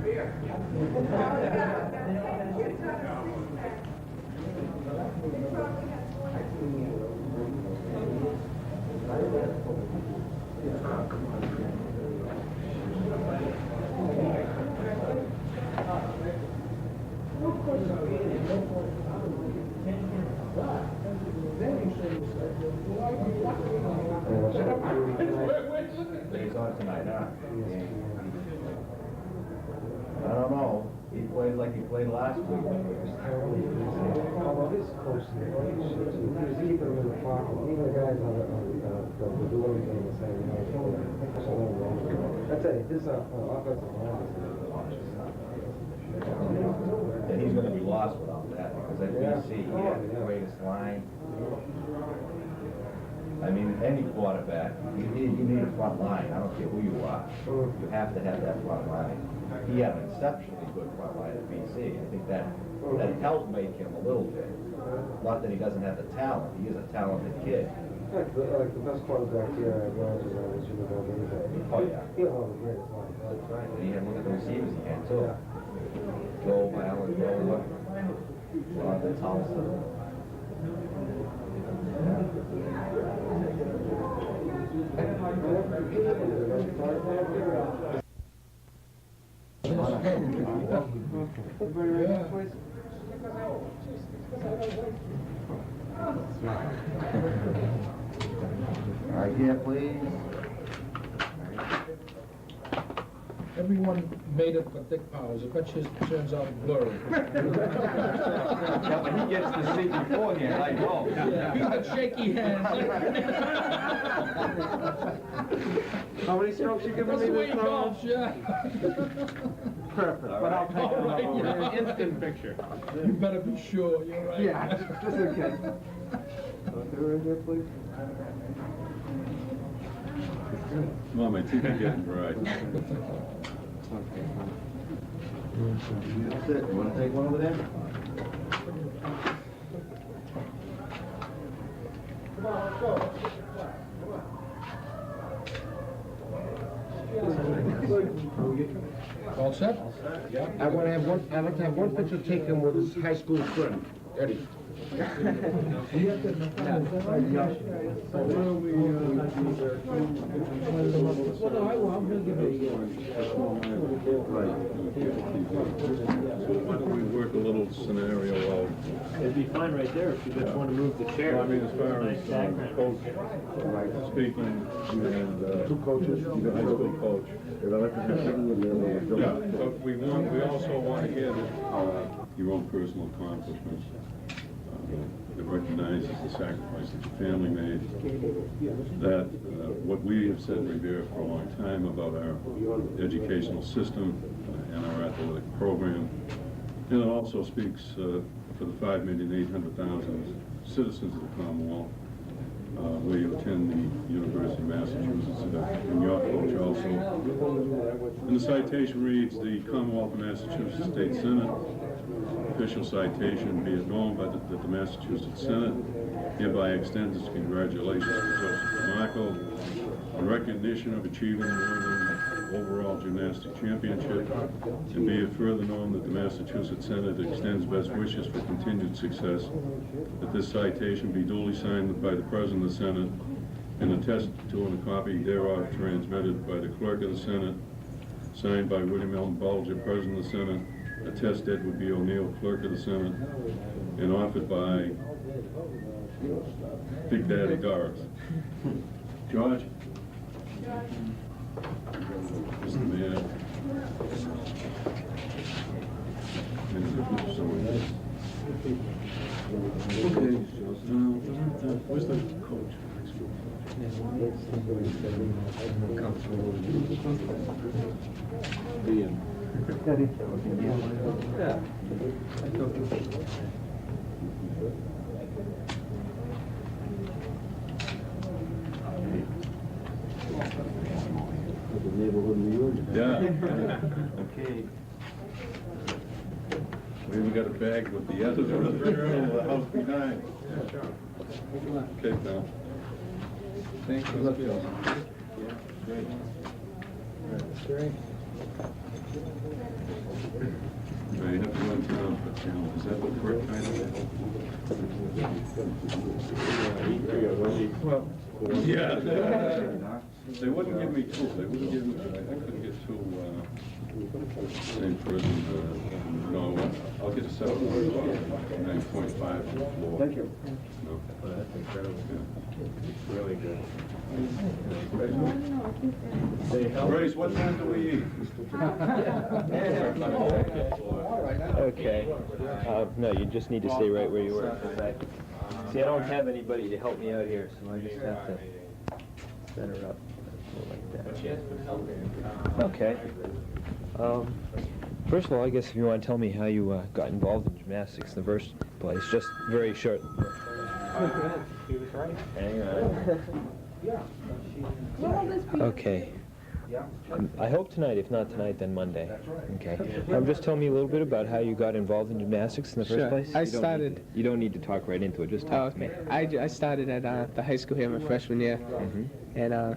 He's on tonight, huh? I don't know. He plays like he played last week. Although this close to the he's keeping him in the pocket. Even the guys on the delivery game are saying, I tell you, this offensive line is And he's going to be lost without that because at BC, he had the greatest line. I mean, any quarterback, you need a front line. I don't care who you are. You have to have that front line. He had an exceptionally good front line at BC. I think that helped make him a little bit. Not that he doesn't have the talent. He is a talented kid. like the best quarterback here at Rogers was Jimmy Valdez. Oh, yeah. He had one of the greatest lines. That's right. And he had, look at the receivers he had, too. Joe, Allen, Nola, Jonathan Thompson. Right here, please. Everyone made it but Dick Powers. I bet his turns out blurry. Yeah, but he gets to see beforehand, I know. Yeah. He's got shaky hands. How many strokes you giving That's me the way this he time? golfs, yeah. Perfect, but I'll take All right, another yeah. instant picture. You better be sure, you're right. Yeah, just in case. Okay, right here, please. Come on, my teeth are getting dry. That's it. You want to take one over there? All set? I want to have one. I'd like to have one picture taken with his high school friend, Eddie. Why don't we work a little scenario out? It'd be fine right there if you just want to move the chair. Well, I mean, as far Nice as background. coach speaking and Two coaches. high school coach. Yeah, but we also want to hear your own personal accomplishments. That recognizes the sacrifice that your family made. That what we have said in Revere for a long time about our educational system and our athletic program. And it also speaks for the 5,800,000 citizens of the Commonwealth where you attend the University of Massachusetts and your coach also. And the citation reads, the Commonwealth of Massachusetts State Senate, official citation, be it known by that the Massachusetts Senate hereby extends its congratulations to Joseph DeMarco on recognition of achieving the overall gymnastic championship, and be it further known that the Massachusetts Senate extends best wishes for continued success, that this citation be duly signed by the President of the Senate and attested to and a copy thereof transmitted by the Clerk of the Senate, signed by William L. Bulger, President of the Senate, attest Edward B. O'Neill, Clerk of the Senate, and offered by Big Daddy Doris. George? Mr. Mayor. Okay. Where's the coach? Yeah. Okay. We even got a bag with the editor of the journal, the house behind. Okay, pal. Thank you. Good luck, Joe. Great. They have to run town for town. Is that the correct title? Well, Yeah. They wouldn't give me two. They wouldn't give me, I couldn't get two, same person, no, I'll get a 7.9.5 for the floor. Thank you. No. That's incredible. Really good. Grace, what time do we eat? Okay. No, you just need to stay right where you were. See, I don't have anybody to help me out here, so I just have to set her up like that. Okay. First of all, I guess if you want to tell me how you got involved in gymnastics in the first place, just very short. Hang on. Okay. I hope tonight. If not tonight, then Monday. Okay. Just tell me a little bit about how you got involved in gymnastics in the first place. You don't need to talk right into it. Just talk to me. I started at the high school here my freshman year, and I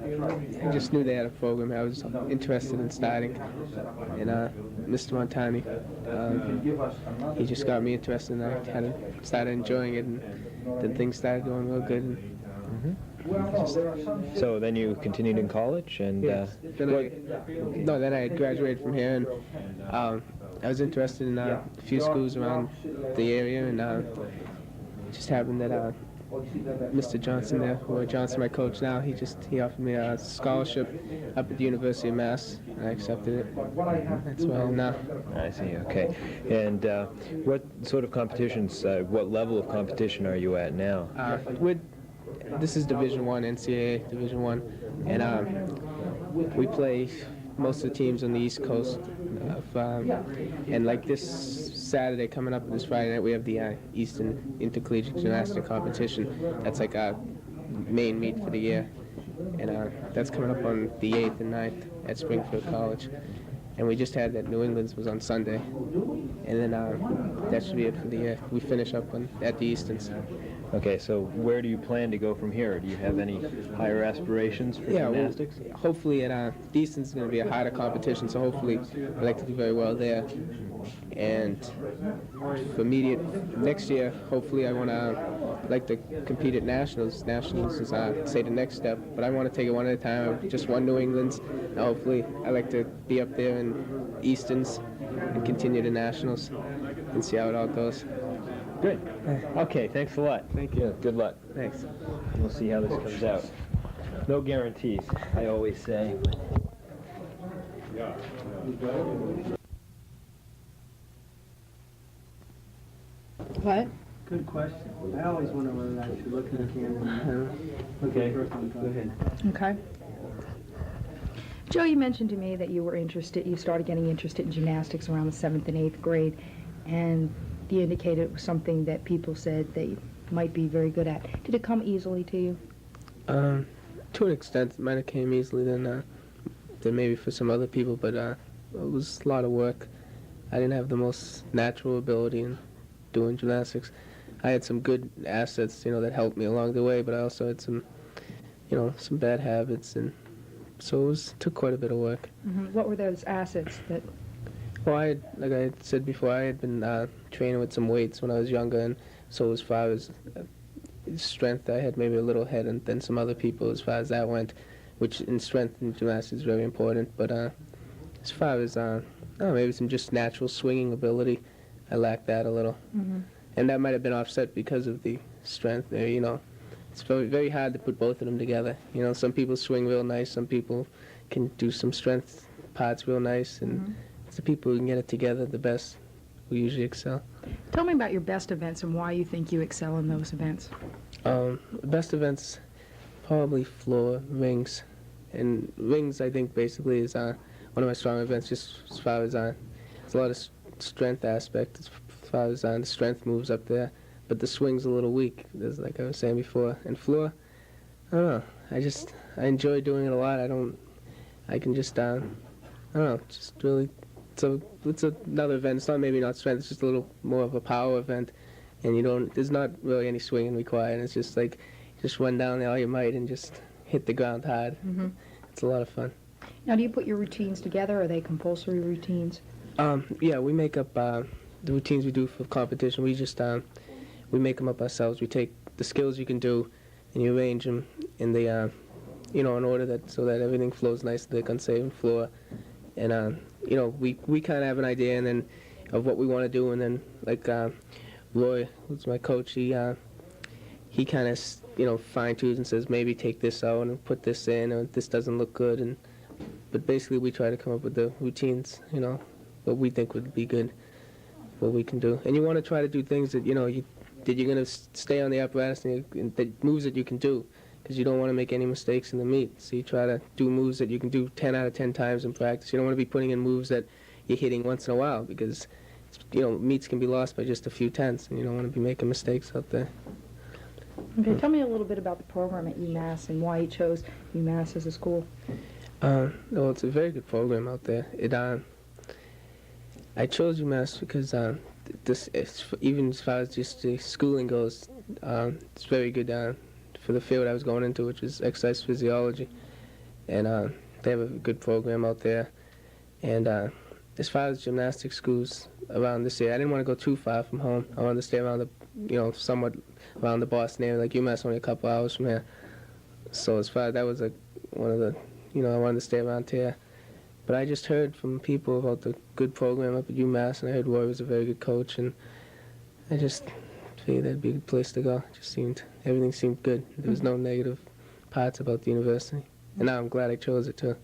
just knew they had a program. I was interested in starting, and Mr. Montani, he just got me interested, and I kind of started enjoying it, and then things started going real good. And, So then you continued in college, and then I had graduated from here, and I was interested in a few schools around the area, and it just happened that Mr. Johnson there, or Johnson, my coach now, he offered me a scholarship up at the University of Mass, and I accepted it. That's where I am now. I see. Okay. And what sort of competitions? What level of competition are you at now? This is Division I, NCAA Division I, and we play most of the teams on the East Coast. And like this Saturday coming up, this Friday night, we have the Eastern Intercollegiate Gymnastic Competition. That's like our main meet for the year, and that's coming up on the 8th and 9th at Springfield College. And we just had that New England's was on Sunday, and then that should be it for the year. We finish up at the Easterns. Okay, so where do you plan to go from here? Do you have any higher aspirations for gymnastics? Well, hopefully the Easterns is going to be a harder competition, so hopefully I'd like to do very well there. And for next year, hopefully I want to like to compete at nationals. Nationals is say the next step, but I want to take it one at a time. I've just won New England's. And hopefully I like to be up there in Easterns and continue to nationals and see how it all goes. Good. Okay, thanks a lot. Thank you. Good luck. Thanks. We'll see how this comes out. No guarantees, I always say. What? Good question. I always wonder whether I should look at the camera. Okay, go ahead. Okay. Joe, you mentioned to me that you started getting interested in gymnastics around the 7th and 8th grade, and you indicated it was something that people said they might be very good at. Did it come easily to you? To an extent, it might have came easily than maybe for some other people, but it was a lot of work. I didn't have the most natural ability in doing gymnastics. I had some good assets, that helped me along the way, but I also had some bad habits, and so it took quite a bit of work. Mm-hmm. What were those assets that? Well, like I had said before, I had been training with some weights when I was younger, and so as far as strength, I had maybe a little ahead than some other people as far as that went, which in strength in gymnastics is very important. But as far as maybe some just natural swinging ability, I lacked that a little. Mm-hmm. And that might have been offset because of the strength there, It's very, very hard to put both of them together. Some people swing real nice, some people can do some strength parts real nice, and it's the people who can get it together the best who usually excel. Tell me about your best events and why you think you excel in those events. The best events, probably floor, rings. And rings, I think, basically is one of my strong events, just as far as there's a lot of strength aspect as far as the strength moves up there, but the swing's a little weak, like I was saying before. And floor, I don't know, I enjoy doing it a lot. I can just, I don't know, just really, it's another event. It's maybe not strength, it's just a little more of a power event, and there's not really any swinging required. It's just like, just run down there all you might and just hit the ground hard. Mm-hmm. It's a lot of fun. Now, do you put your routines together? Are they compulsory routines? Yeah, we make up the routines we do for competition. We just we make them up ourselves. We take the skills you can do, and you arrange them in the in order that so that everything flows nicely, like on saving floor. And we kind of have an idea, and then of what we want to do, and then like Roy, who's my coach, he kind of fine tunes and says maybe take this out and put this in, or this doesn't look good, but basically we try to come up with the routines, what we think would be good, what we can do. And you want to try to do things that you're going to stay on the apparatus and the moves that you can do, because you don't want to make any mistakes in the meet. So you try to do moves that you can do 10 out of 10 times in practice. You don't want to be putting in moves that you're hitting once in a while, because meets can be lost by just a few tenths, and you don't want to be making mistakes out there. Okay, tell me a little bit about the program at UMass and why you chose UMass as a school. No, it's a very good program out there. I chose UMass because even as far as just the schooling goes, it's very good for the field I was going into, which is exercise physiology, and they have a good program out there. And as far as gymnastics schools around this area, I didn't want to go too far from home. I wanted to stay around somewhat around the Boston area, like UMass only a couple hours from here. So as far as that was one of the, I wanted to stay around here. But I just heard from people about the good program up at UMass, and I heard Roy was a very good coach, and I just figured that'd be a good place to go. Everything seemed good. There was no negative parts about the university. And now I'm glad I chose it too.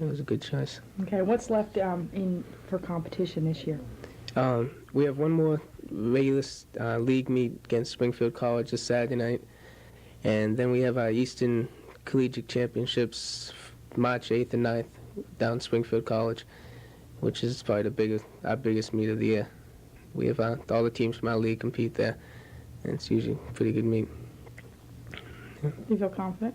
It was a good choice. Okay, what's left for competition this year? We have one more regular league meet against Springfield College this Saturday night, and then we have our Eastern Collegiate Championships March 8th and 9th down Springfield College, which is probably our biggest meet of the year. We have all the teams from our league compete there, and it's usually a pretty good meet. Do you feel confident?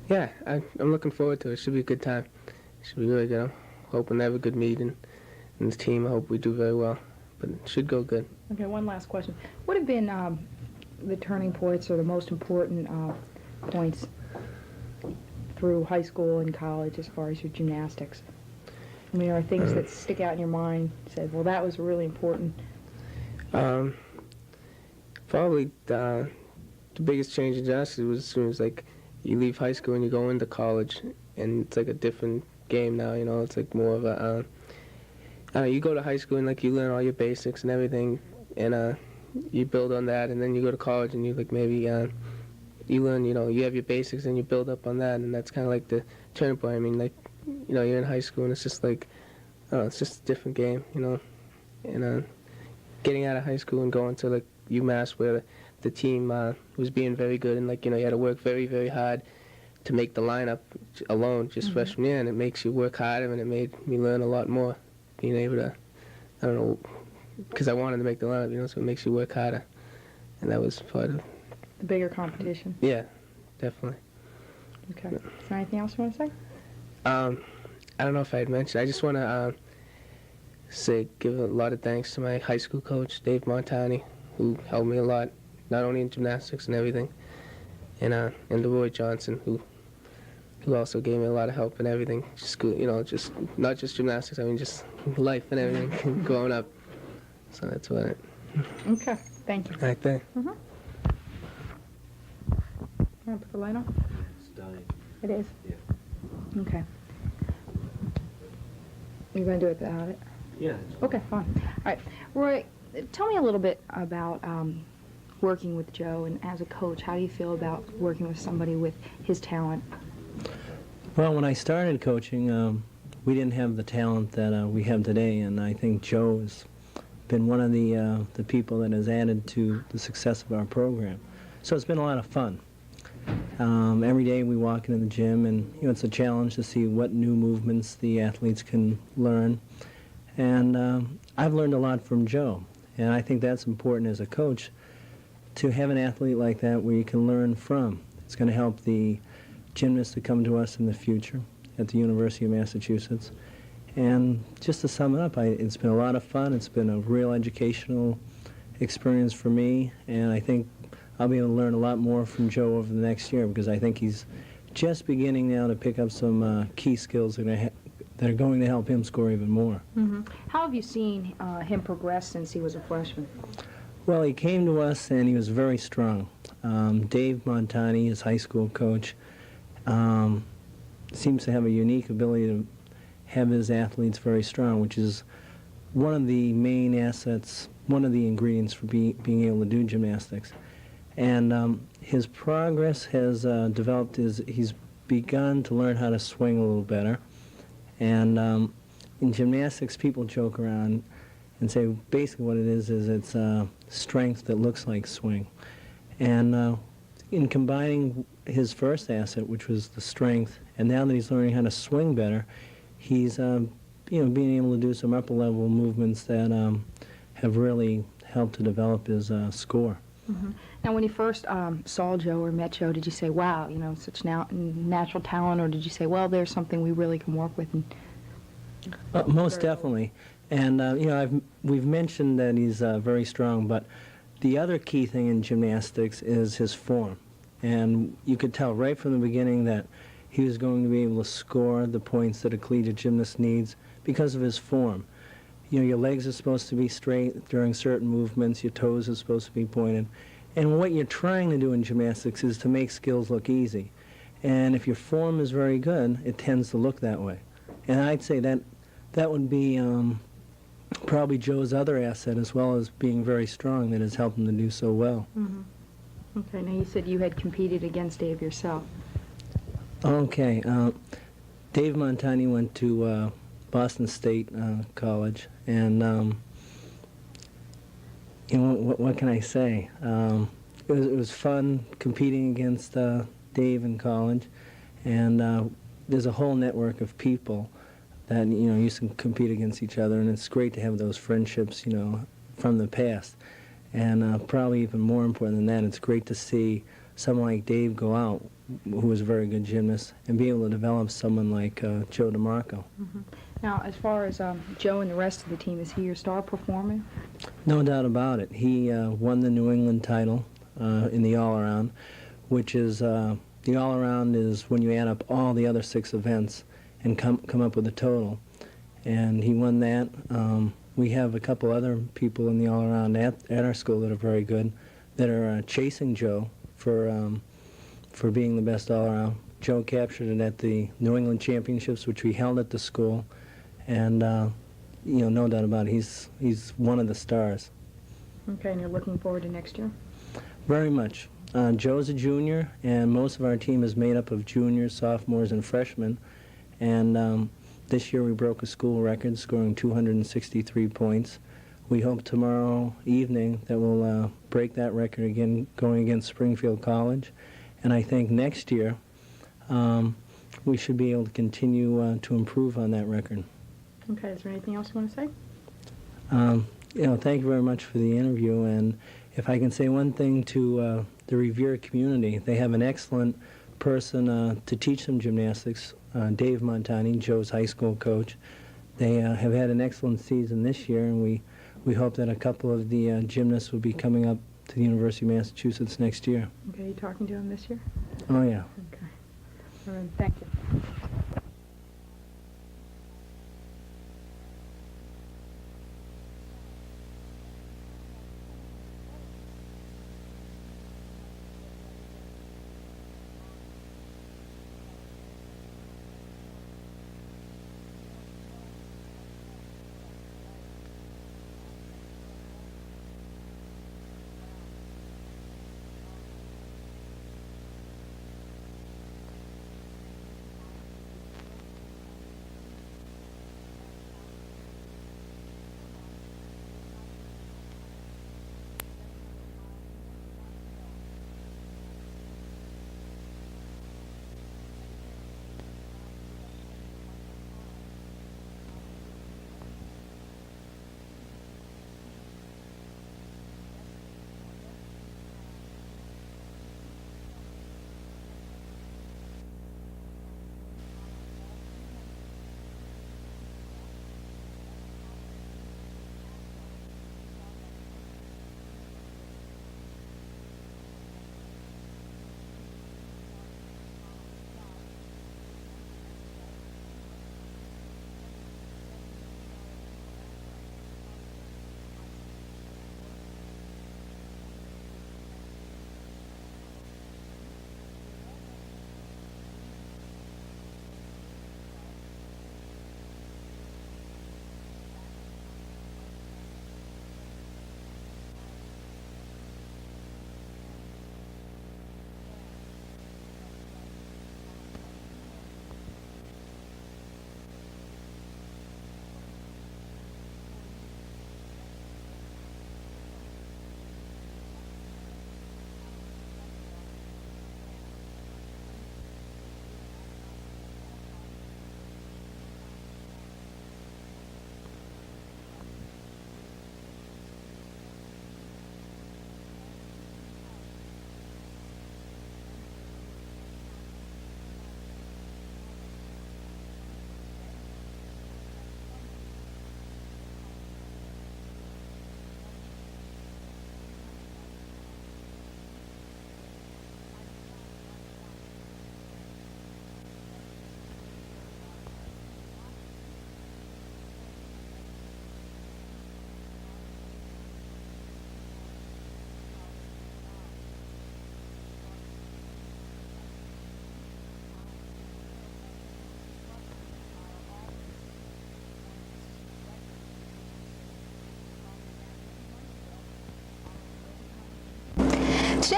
Yeah, I'm looking forward to it. It should be a good time. It should be really good. I'm hoping to have a good meet, and the team, I hope we do very well. But it should go good. Okay, one last question. What have been the turning points or the most important points through high school and college as far as your gymnastics? I mean, are things that stick out in your mind, say, well, that was really important? Probably the biggest change in gymnastics was as soon as, you leave high school and you go into college, and it's like a different game now, it's like more of a, you go to high school and you learn all your basics and everything, and you build on that, and then you go to college and you maybe you learn, you have your basics and you build up on that, and that's kind of like the turning point. I mean, you're in high school and it's just it's just a different game, and getting out of high school and going to UMass where the team was being very good, and you had to work very, very hard to make the lineup alone just freshman year, and it makes you work harder, and it made me learn a lot more, being able to, I don't know, because I wanted to make the lineup, so it makes you work harder, and that was part of the bigger competition? Yeah, definitely. Okay. Is there anything else you want to say? I don't know if I had mentioned, I just want to give a lot of thanks to my high school coach, Dave Montani, who helped me a lot, not only in gymnastics and everything, and to Roy Johnson, who also gave me a lot of help and everything, school, just not just gymnastics, I mean just life and everything growing up. So that's what it. Okay, thank you. All right, thanks. Want to put the light on? It's dying. It is? Yeah. Okay. You're going to do it without it? Yeah. Okay, fine. All right. Roy, tell me a little bit about working with Joe, and as a coach, how do you feel about working with somebody with his talent? Well, when I started coaching, we didn't have the talent that we have today, and I think Joe has been one of the people that has added to the success of our program. So it's been a lot of fun. Every day we walk into the gym, and it's a challenge to see what new movements the athletes can learn. And I've learned a lot from Joe, and I think that's important as a coach, to have an athlete like that where you can learn from. It's going to help the gymnasts that come to us in the future at the University of Massachusetts. And just to sum it up, it's been a lot of fun. It's been a real educational experience for me, and I think I'll be able to learn a lot more from Joe over the next year, because I think he's just beginning now to pick up some key skills that are going to help him score even more. How have you seen him progress since he was a freshman? Well, he came to us and he was very strong. Dave Montani, his high school coach, seems to have a unique ability to have his athletes very strong, which is one of the main assets, one of the ingredients for being able to do gymnastics. And his progress has developed as he's begun to learn how to swing a little better. And in gymnastics, people joke around and say basically what it is it's strength that looks like swing. And in combining his first asset, which was the strength, and now that he's learning how to swing better, he's being able to do some upper level movements that have really helped to develop his score. Now, when you first saw Joe or met Joe, did you say, wow, such natural talent, or did you say, well, there's something we really can work with? Most definitely. And, we've mentioned that he's very strong, but the other key thing in gymnastics is his form. And you could tell right from the beginning that he was going to be able to score the points that a collegiate gymnast needs because of his form. Your legs are supposed to be straight during certain movements, your toes are supposed to be pointed. And what you're trying to do in gymnastics is to make skills look easy. And if your form is very good, it tends to look that way. And I'd say that would be probably Joe's other asset, as well as being very strong, that has helped him to do so well. Okay, now you said you had competed against Dave yourself. Okay, Dave Montani went to Boston State College, and what can I say? It was fun competing against Dave in college, and there's a whole network of people that used to compete against each other, and it's great to have those friendships from the past. And probably even more important than that, it's great to see someone like Dave go out, who was a very good gymnast, and be able to develop someone like Joe DeMarco. Now, as far as Joe and the rest of the team, is he your star performer? No doubt about it. He won the New England title in the all-around, which is, the all-around is when you add up all the other 6 events and come up with a total. And he won that. We have a couple other people in the all-around at our school that are very good, that are chasing Joe for being the best all-around. Joe captured it at the New England Championships, which we held at the school, and no doubt about it, he's one of the stars. Okay, and you're looking forward to next year? Very much. Joe's a junior, and most of our team is made up of juniors, sophomores, and freshmen. And this year we broke a school record, scoring 263 points. We hope tomorrow evening that we'll break that record again, going against Springfield College. And I think next year we should be able to continue to improve on that record. Okay, is there anything else you want to say? Thank you very much for the interview. And if I can say one thing to the Revere community, they have an excellent person to teach them gymnastics, Dave Montani, Joe's high school coach. They have had an excellent season this year, and we hope that a couple of the gymnasts will be coming up to the University of Massachusetts next year. Okay, you talking to him this year? Oh, yeah. Okay. All right, thank you.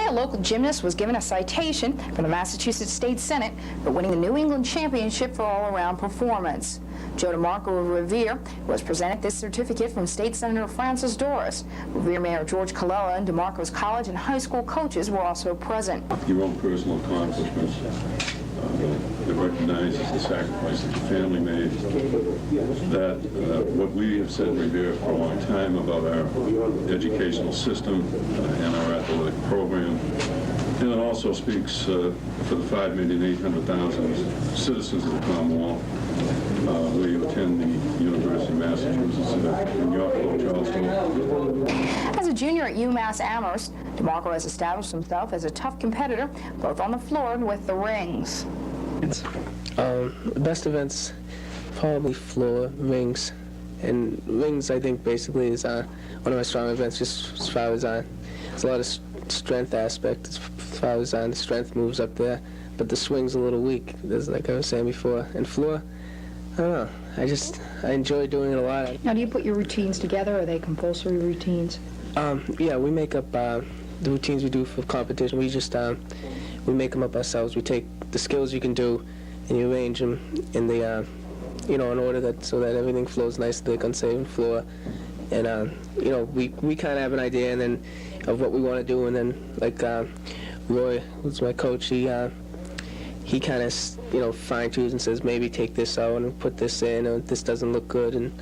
a local gymnast was given a citation from the Massachusetts State Senate for winning the New England Championship for all-around performance. Joe DeMarco of Revere was presented this certificate from State Senator Francis Doris. Revere Mayor George Colella and DeMarco's college and high school coaches were also present. Your own personal accomplishments that recognizes the sacrifice that your family made, that what we have said in Revere for a long time about our educational system and our athletic program. And it also speaks for the 5,800,000 citizens of the Commonwealth where you attend the University of Massachusetts and your coach also. As a junior at UMass Amherst, DeMarco has established himself as a tough competitor, both on the floor and with the rings. Best events, probably floor, rings. And rings, I think, basically is one of my strong events, just as far as there's a lot of strength aspect as far as the strength moves up there, but the swing's a little weak, like I was saying before. And floor, I don't know, I enjoy doing it a lot. Now, do you put your routines together? Are they compulsory routines? Yeah, we make up the routines we do for competition. We just we make them up ourselves. We take the skills you can do and you arrange them in the in order so that everything flows nicely, like on saving floor. And we kind of have an idea and then of what we want to do, and then like Roy, who's my coach, he kind of fine-tunes and says maybe take this out and put this in, or this doesn't look good. And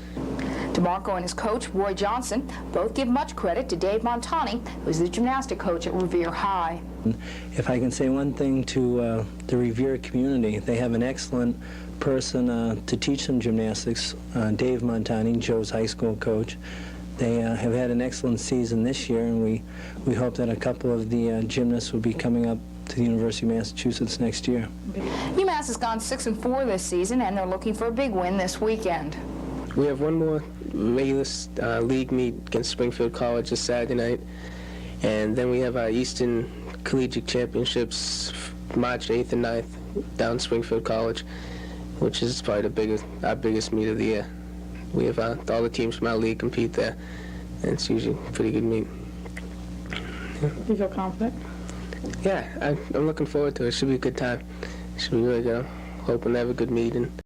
DeMarco and his coach, Roy Johnson, both give much credit to Dave Montani, who's the gymnastic coach at Revere High. If I can say one thing to the Revere community, they have an excellent person to teach them gymnastics, Dave Montani, Joe's high school coach. They have had an excellent season this year, and we hope that a couple of the gymnasts will be coming up to the University of Massachusetts next year. UMass has gone 6-4 this season, and they're looking for a big win this weekend. we have one more regular league meet against Springfield College this Saturday night, and then we have our Eastern Collegiate Championships March 8th and 9th down Springfield College, which is probably our biggest meet of the year. We have all the teams from our league compete there, and it's usually a pretty good meet. Do you feel confident? Yeah, I'm looking forward to it. It should be a good time. It should be really good. I'm hoping to have a good meet. And